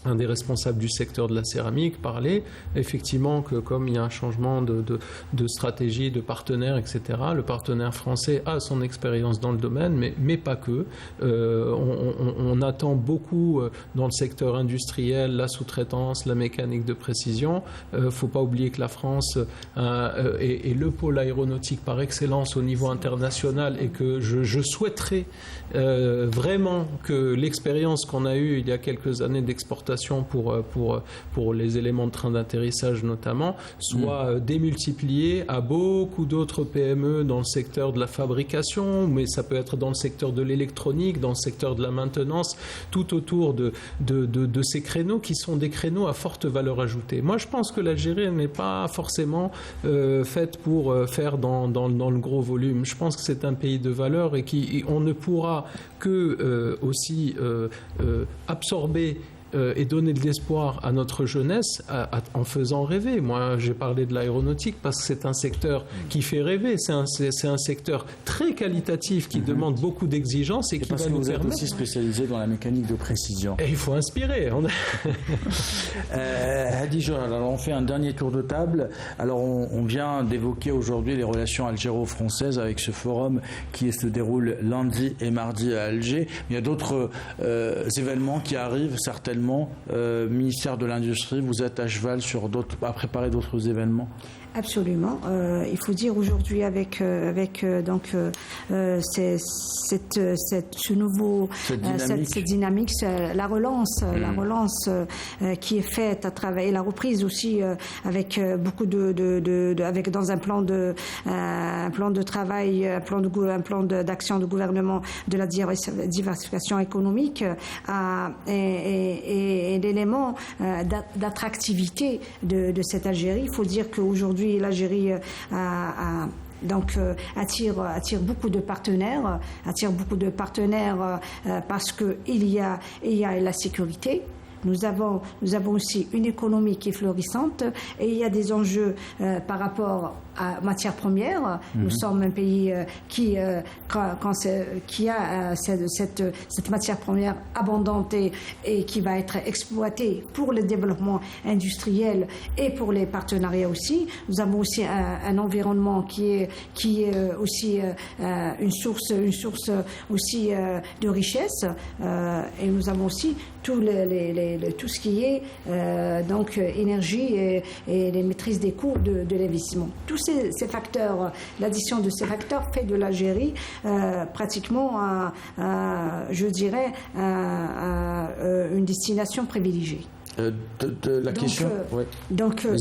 S9: un des responsables du secteur de la céramique parlait effectivement que comme il y a un changement de stratégie, de partenaire, etc., le partenaire français a son expérience dans le domaine, mais pas que. On On attend beaucoup dans le secteur industriel, la sous-traitance, la mécanique de précision. Il ne faut pas oublier que la France est le pôle aéronautique par excellence au niveau international et que je souhaiterais vraiment que l'expérience qu'on a eue il y a quelques années d'exportation pour les éléments de train d'atterrissage notamment soit démultipliée à beaucoup d'autres PME dans le secteur de la fabrication, mais ça peut être dans le secteur de l'électronique, dans le secteur de la maintenance, tout autour de ces créneaux qui sont des créneaux à forte valeur ajoutée. Moi, je pense que l'Algérie n'est pas forcément faite pour faire dans le gros volume. Je pense que c'est un pays de valeur et on ne pourra que aussi absorber et donner de l'espoir à notre jeunesse en faisant rêver. Moi, j'ai parlé de l'aéronautique parce que c'est un secteur qui fait rêver. C'est un secteur très qualitatif qui demande beaucoup d'exigences et qui va nous permettre...
S1: Parce que vous êtes aussi spécialisé dans la mécanique de précision.
S9: Et il faut inspirer.
S1: Hadi Joal, alors on fait un dernier tour de table. Alors on vient d'évoquer aujourd'hui les relations algéro-françaises avec ce forum qui se déroule lundi et mardi à Alger. Il y a d'autres événements qui arrivent certainement. Ministère de l'Industrie, vous êtes à cheval à préparer d'autres événements?
S2: Absolument. Il faut dire aujourd'hui avec cette dynamique, la relance qui est faite à travers et la reprise aussi avec beaucoup avec dans un plan de travail, un plan d'action de gouvernement de la diversification économique et l'élément d'attractivité de cette Algérie. Il faut dire qu'aujourd'hui l'Algérie attire beaucoup de partenaires, parce que il y a la sécurité. Nous avons aussi une économie qui est florissante et il y a des enjeux par rapport à matières premières. Nous sommes un pays qui a cette matière première abondante et qui va être exploitée pour le développement industriel et pour les partenariats aussi. Nous avons aussi un environnement qui est aussi une source aussi de richesse et nous avons aussi tout ce qui est énergie et les maîtrises des coûts de l'investissement. Tous ces facteurs, l'addition de ces facteurs fait de l'Algérie pratiquement, je dirais, une destination privilégiée.
S1: Les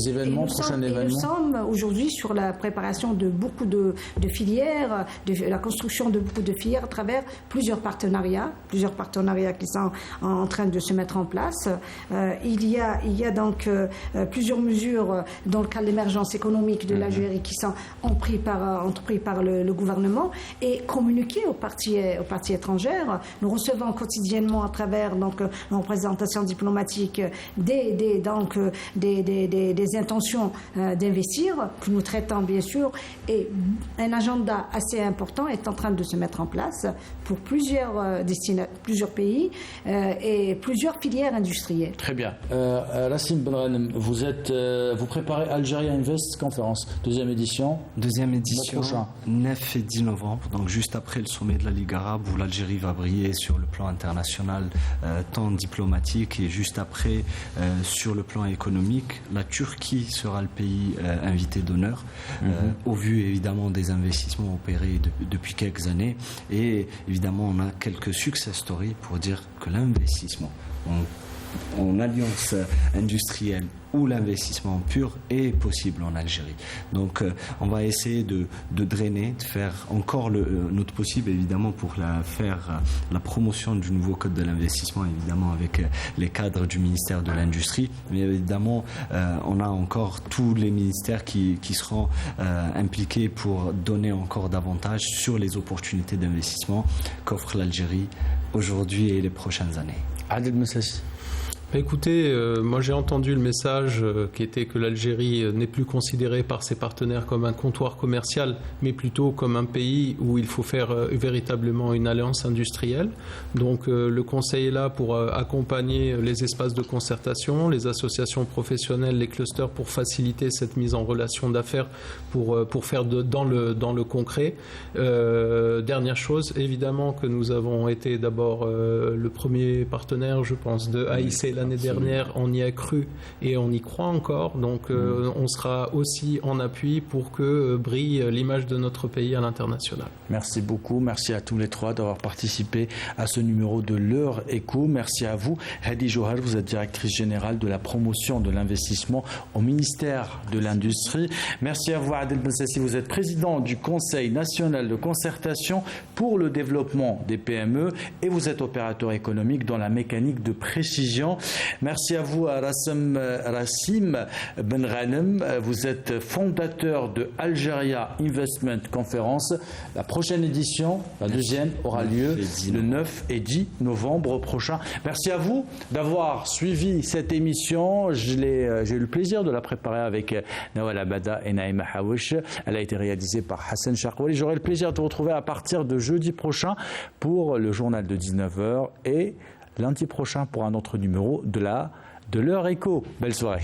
S1: événements, prochains événements.
S2: Nous sommes aujourd'hui sur la préparation de beaucoup de filières, la construction de beaucoup de filières à travers plusieurs partenariats qui sont en train de se mettre en place. Il y a donc plusieurs mesures dans le cadre de l'émergence économique de l'Algérie qui sont entreprises par le gouvernement et communiquées aux parties étrangères. Nous recevons quotidiennement à travers nos représentations diplomatiques des intentions d'investir que nous traitons bien sûr et un agenda assez important est en train de se mettre en place pour plusieurs pays et plusieurs filières industrielles.
S1: Très bien. Rassim Benranem, vous préparez Algeria Invest Conference, deuxième édition,
S10: 9 et 10 novembre, donc juste après le sommet de la Ligue arabe où l'Algérie va briller sur le plan international tant diplomatique et juste après sur le plan économique, la Turquie sera le pays invité d'honneur, au vu évidemment des investissements opérés depuis quelques années. Et évidemment, on a quelques success stories pour dire que l'investissement en alliance industrielle ou l'investissement pur est possible en Algérie. Donc on va essayer de drainer, de faire encore notre possible évidemment pour faire la promotion du nouveau code de l'investissement évidemment avec les cadres du ministère de l'Industrie, mais évidemment on a encore tous les ministères qui seront impliqués pour donner encore davantage sur les opportunités d'investissement qu'offre l'Algérie aujourd'hui et les prochaines années.
S1: Adel Messassi.
S9: Écoutez, moi j'ai entendu le message qui était que l'Algérie n'est plus considérée par ses partenaires comme un comptoir commercial, mais plutôt comme un pays où il faut faire véritablement une alliance industrielle. Donc le Conseil est là pour accompagner les espaces de concertation, les associations professionnelles, les clusters pour faciliter cette mise en relation d'affaires, pour faire dans le concret. Dernière chose, évidemment que nous avons été d'abord le premier partenaire, je pense, de AIC l'année dernière, on y a cru et on y croit encore. Donc on sera aussi en appui pour que brille l'image de notre pays à l'international.
S1: Merci beaucoup. Merci à tous les trois d'avoir participé à ce numéro de l'Heure Éco. Merci à vous. Hadi Johar, vous êtes directrice générale de la promotion de l'investissement au ministère de l'Industrie. Merci à vous, Adel Bensassi. Vous êtes président du Conseil national de concertation pour le développement des PME et vous êtes opérateur économique dans la mécanique de précision. Merci à vous, Rassim Benranem. Vous êtes fondateur de Algeria Investment Conference. La prochaine édition, la deuxième, aura lieu le 9 et 10 novembre prochain. Merci à vous d'avoir suivi cette émission. J'ai eu le plaisir de la préparer avec Nawal Abada et Naïma Hawish. Elle a été réalisée par Hassan Charkouali. J'aurai le plaisir de vous retrouver à partir de jeudi prochain pour le journal de 19h et lundi prochain pour un autre numéro de l'Heure Éco. Belle soirée.